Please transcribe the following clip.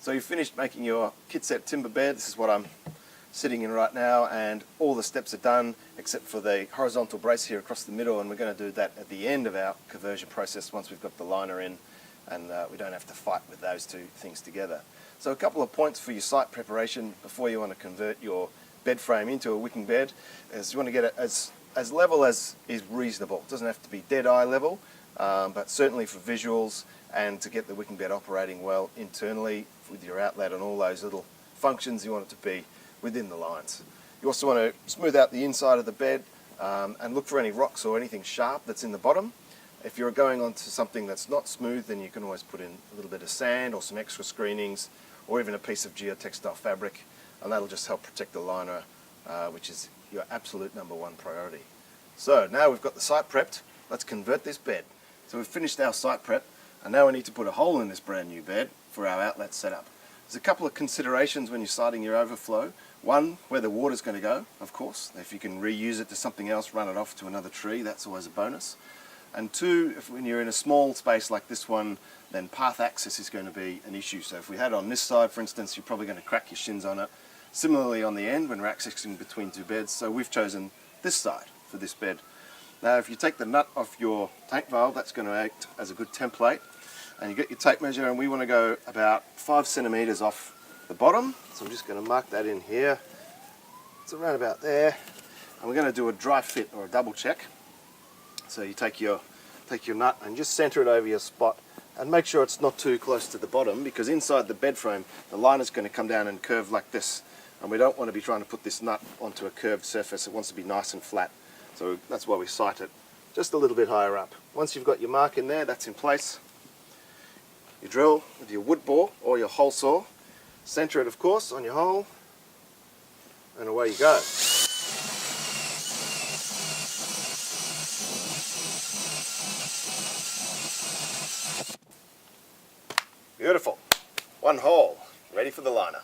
So you've finished making your kit set timber bed. This is what I'm sitting in right now, and all the steps are done except for the horizontal brace here across the middle, and we're going to do that at the end of our conversion process once we've got the liner in, and we don't have to fight with those two things together. So a couple of points for your site preparation before you want to convert your bed frame into a wicking bed is you want to get it as level as is reasonable. It doesn't have to be dead eye level, but certainly for visuals and to get the wicking bed operating well internally with your outlet and all those little functions, you want it to be within the lines. You also want to smooth out the inside of the bed and look for any rocks or anything sharp that's in the bottom. If you're going onto something that's not smooth, then you can always put in a little bit of sand or some extra screenings or even a piece of geotextile fabric, and that'll just help protect the liner, which is your absolute #1 priority. So now we've got the site prepped, let's convert this bed. So we've finished our site prep, and now we need to put a hole in this brand new bed for our outlet setup. There's a couple of considerations when you're siting your overflow. One, where the water's going to go, of course. If you can reuse it to something else, run it off to another tree, that's always a bonus. And two, when you're in a small space like this one, then path access is going to be an issue. So if we had on this side, for instance, you're probably going to crack your shins on it. Similarly on the end when we're accessing between two beds, so we've chosen this side for this bed. Now if you take the nut off your tank valve, that's going to act as a good template, and you get your tape measure, and we want to go about 5 centimeters off the bottom, so I'm just going to mark that in here. It's around about there, and we're going to do a dry fit or a double check. So you take your nut and just center it over your spot and make sure it's not too close to the bottom, because inside the bed frame the liner's going to come down and curve like this, and we don't want to be trying to put this nut onto a curved surface. It wants to be nice and flat, so that's why we site it just a little bit higher up. Once you've got your mark in there, that's in place, you drill with your wood bore or your hole saw, center it of course on your hole, and away you go. Beautiful. One hole, ready for the liner.